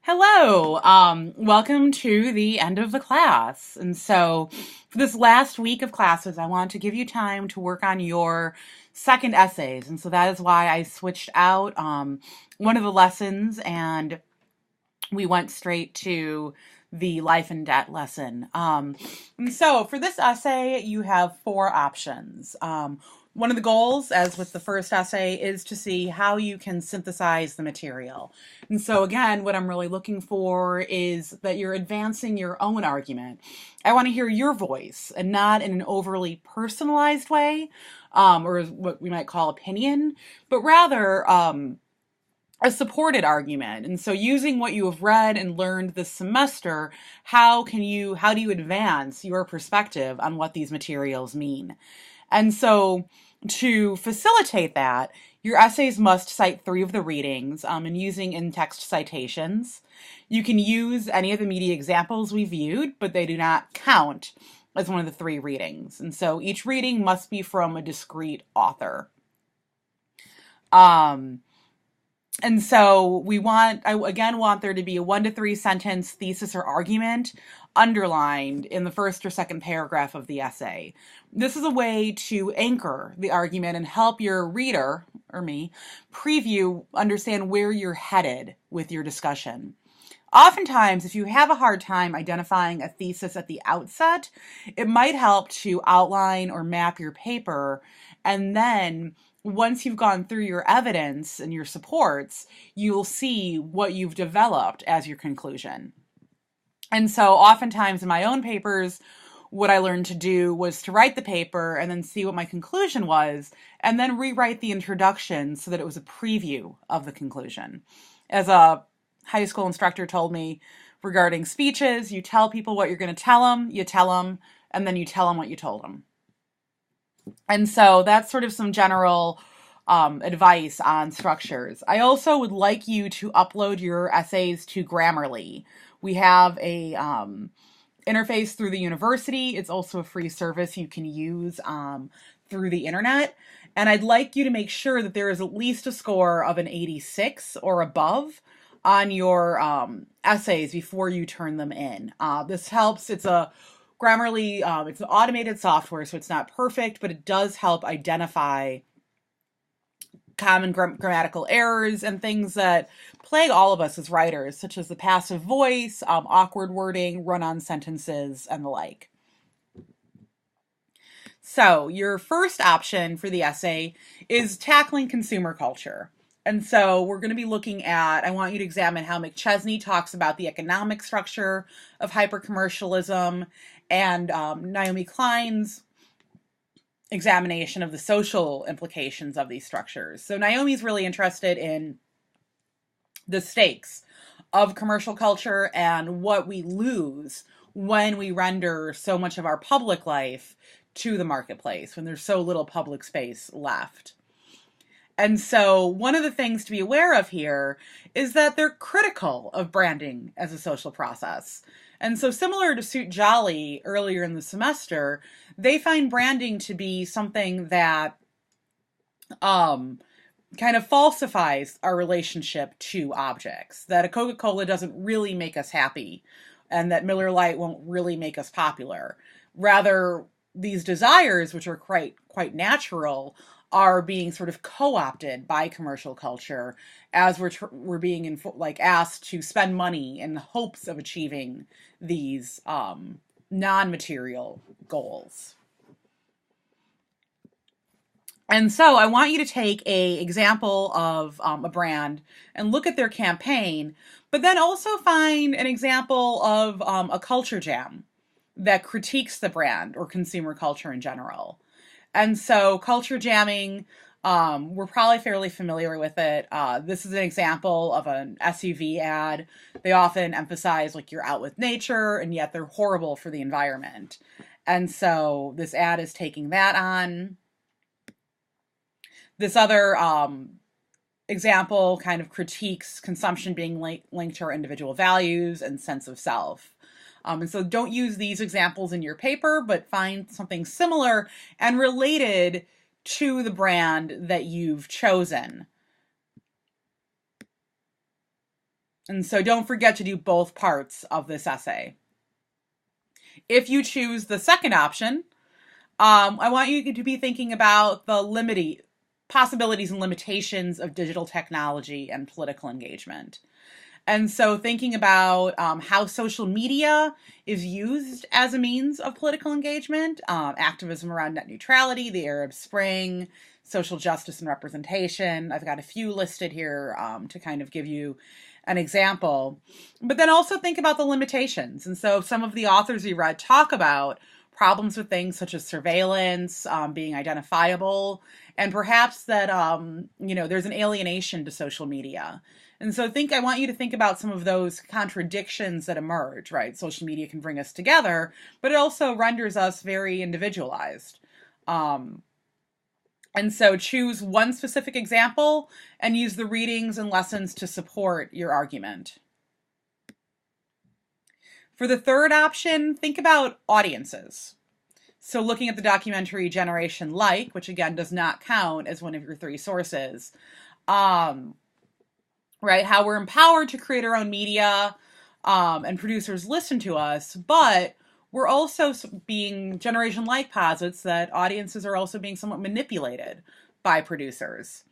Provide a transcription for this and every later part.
Hello, welcome to the end of the class. And so for this last week of classes, I want to give you time to work on your second essays. And so that is why I switched out one of the lessons and we went straight to the life and debt lesson. And so for this essay, you have four options. One of the goals, as with the first essay, is to see how you can synthesize the material. And so again, what I'm really looking for is that you're advancing your own argument. I want to hear your voice and not in an overly personalized way, or what we might call opinion, but rather a supported argument. And so using what you have read and learned this semester, how do you advance your perspective on what these materials mean? And so to facilitate that, your essays must cite 3 of the readings and using in-text citations. You can use any of the media examples we viewed, but they do not count as one of the 3 readings. And so each reading must be from a discrete author. And so I again want there to be a 1 to 3 sentence thesis or argument underlined in the first or second paragraph of the essay. This is a way to anchor the argument and help your reader, or me, understand where you're headed with your discussion. Oftentimes, if you have a hard time identifying a thesis at the outset, it might help to outline or map your paper, and then once you've gone through your evidence and your supports, you'll see what you've developed as your conclusion. And so oftentimes in my own papers, what I learned to do was to write the paper and then see what my conclusion was, and then rewrite the introduction so that it was a preview of the conclusion. As a high school instructor told me regarding speeches, you tell people what you're going to tell them, and then you tell them what you told them. And so that's sort of some general advice on structures. I also would like you to upload your essays to Grammarly. We have a interface through the university. It's also a free service you can use through the internet. And I'd like you to make sure that there is at least a score of an 86 or above on your essays before you turn them in. This helps. It's a Grammarly, it's an automated software, so it's not perfect, but it does help identify common grammatical errors and things that plague all of us as writers, such as the passive voice, awkward wording, run-on sentences, and the like. So your first option for the essay is tackling consumer culture. And so we're going to be looking at, I want you to examine how McChesney talks about the economic structure of hypercommercialism and Naomi Klein's examination of the social implications of these structures. So Naomi's really interested in the stakes of commercial culture and what we lose when we render so much of our public life to the marketplace, when there's so little public space left. And so one of the things to be aware of here is that they're critical of branding as a social process. And so similar to Suit Jolly earlier in the semester, they find branding to be something that kind of falsifies our relationship to objects, that a Coca-Cola doesn't really make us happy, and that Miller Lite won't really make us popular. Rather, these desires, which are quite natural, are being sort of co-opted by commercial culture as we're being asked to spend money in the hopes of achieving these non-material goals. And so I want you to take an example of a brand and look at their campaign, but then also find an example of a culture jam that critiques the brand or consumer culture in general. And so culture jamming, we're probably fairly familiar with it. This is an example of an SUV ad. They often emphasize like you're out with nature, and yet they're horrible for the environment. And so this ad is taking that on. This other example kind of critiques consumption being linked to our individual values and sense of self. And so don't use these examples in your paper, but find something similar and related to the brand that you've chosen. And so don't forget to do both parts of this essay. If you choose the second option, I want you to be thinking about the limiting possibilities and limitations of digital technology and political engagement. And so thinking about how social media is used as a means of political engagement, activism around net neutrality, the Arab Spring, social justice and representation. I've got a few listed here to kind of give you an example. But then also think about the limitations. And so some of the authors you read talk about problems with things such as surveillance, being identifiable, and perhaps that, there's an alienation to social media. And so I want you to think about some of those contradictions that emerge, right? Social media can bring us together, but it also renders us very individualized. And so choose one specific example and use the readings and lessons to support your argument. For the third option, think about audiences. So looking at the documentary Generation Like, which again does not count as one of your three sources, right? How we're empowered to create our own media, and producers listen to us, but we're also being Generation Like posits that audiences are also being somewhat manipulated by producers.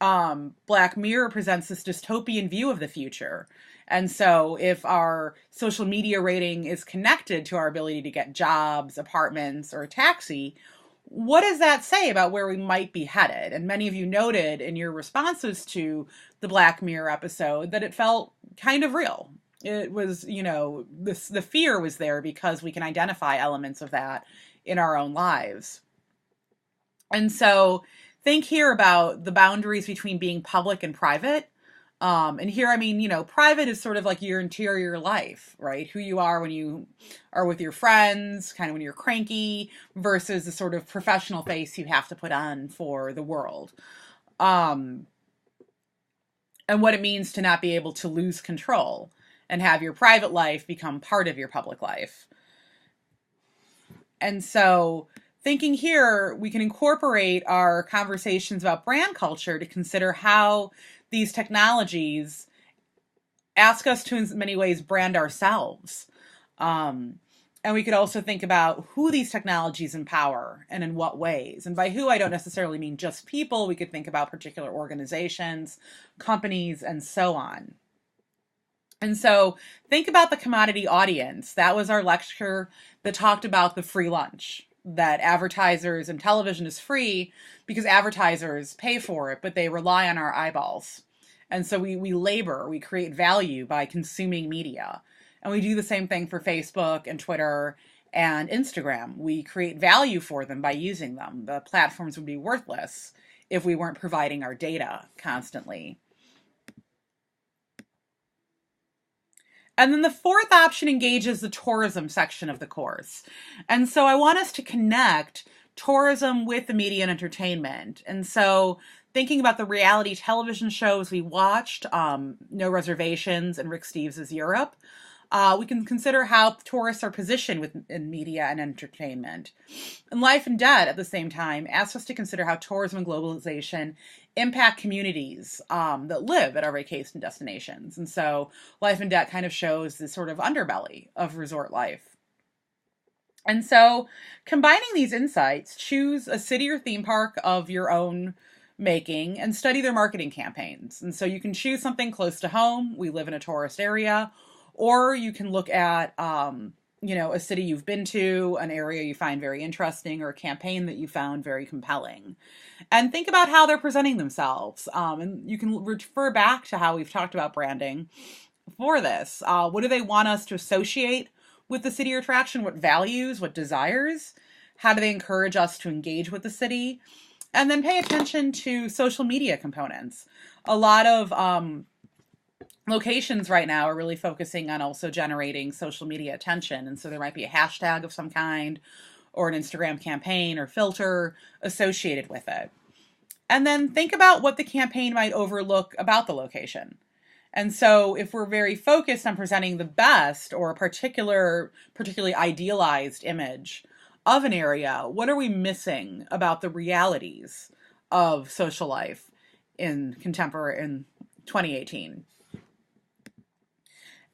Black Mirror presents this dystopian view of the future. And so if our social media rating is connected to our ability to get jobs, apartments, or a taxi, what does that say about where we might be headed? And many of you noted in your responses to the Black Mirror episode that it felt kind of real. It was, the fear was there because we can identify elements of that in our own lives. And so think here about the boundaries between being public and private. And here, I mean, private is sort of like your interior life, right? Who you are when you are with your friends, kind of when you're cranky, versus the sort of professional face you have to put on for the world. And what it means to not be able to lose control and have your private life become part of your public life. And so thinking here, we can incorporate our conversations about brand culture to consider how these technologies ask us to, in many ways, brand ourselves. And we could also think about who these technologies empower and in what ways. And by who, I don't necessarily mean just people. We could think about particular organizations, companies, and so on. And so think about the commodity audience. That was our lecture that talked about the free lunch, that advertisers and television is free because advertisers pay for it, but they rely on our eyeballs. And so we labor, we create value by consuming media. And we do the same thing for Facebook and Twitter and Instagram. We create value for them by using them. The platforms would be worthless if we weren't providing our data constantly. And then the fourth option engages the tourism section of the course. And so I want us to connect tourism with the media and entertainment. And so thinking about the reality television shows we watched, No Reservations and Rick Steves' Europe, we can consider how tourists are positioned in media and entertainment. And Life and Debt, at the same time, asks us to consider how tourism and globalization impact communities that live at our vacation destinations. And so Life and Debt kind of shows this sort of underbelly of resort life. And so combining these insights, choose a city or theme park of your own making and study their marketing campaigns. And so you can choose something close to home. We live in a tourist area. Or you can look at, a city you've been to, an area you find very interesting, or a campaign that you found very compelling. And think about how they're presenting themselves. And you can refer back to how we've talked about branding for this. What do they want us to associate with the city or attraction? What values, what desires? How do they encourage us to engage with the city? And then pay attention to social media components. A lot of locations right now are really focusing on also generating social media attention. And so there might be a hashtag of some kind or an Instagram campaign or filter associated with it. And then think about what the campaign might overlook about the location. And so if we're very focused on presenting the best or a particularly idealized image of an area, what are we missing about the realities of social life in 2018?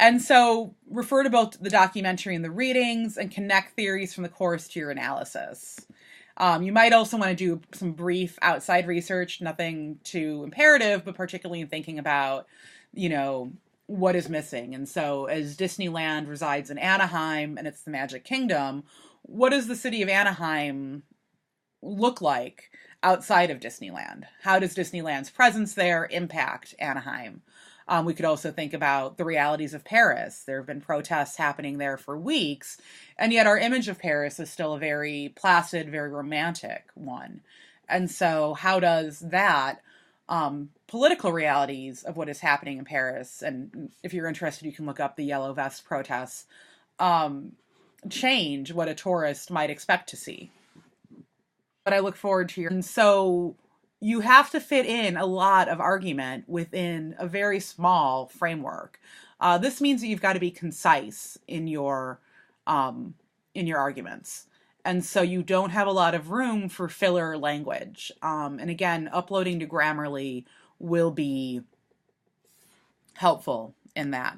And so refer to both the documentary and the readings and connect theories from the course to your analysis. You might also want to do some brief outside research, nothing too imperative, but particularly in thinking about, you know, what is missing. And so as Disneyland resides in Anaheim and it's the Magic Kingdom, what does the city of Anaheim look like outside of Disneyland? How does Disneyland's presence there impact Anaheim? We could also think about the realities of Paris. There have been protests happening there for weeks, and yet our image of Paris is still a very placid, very romantic one. And so, how does that political realities of what is happening in Paris, and if you're interested, you can look up the Yellow Vest protests, change what a tourist might expect to see? But I look forward to your. And so you have to fit in a lot of argument within a very small framework. This means that you've got to be concise in your arguments. And so you don't have a lot of room for filler language. And again, uploading to Grammarly will be helpful in that.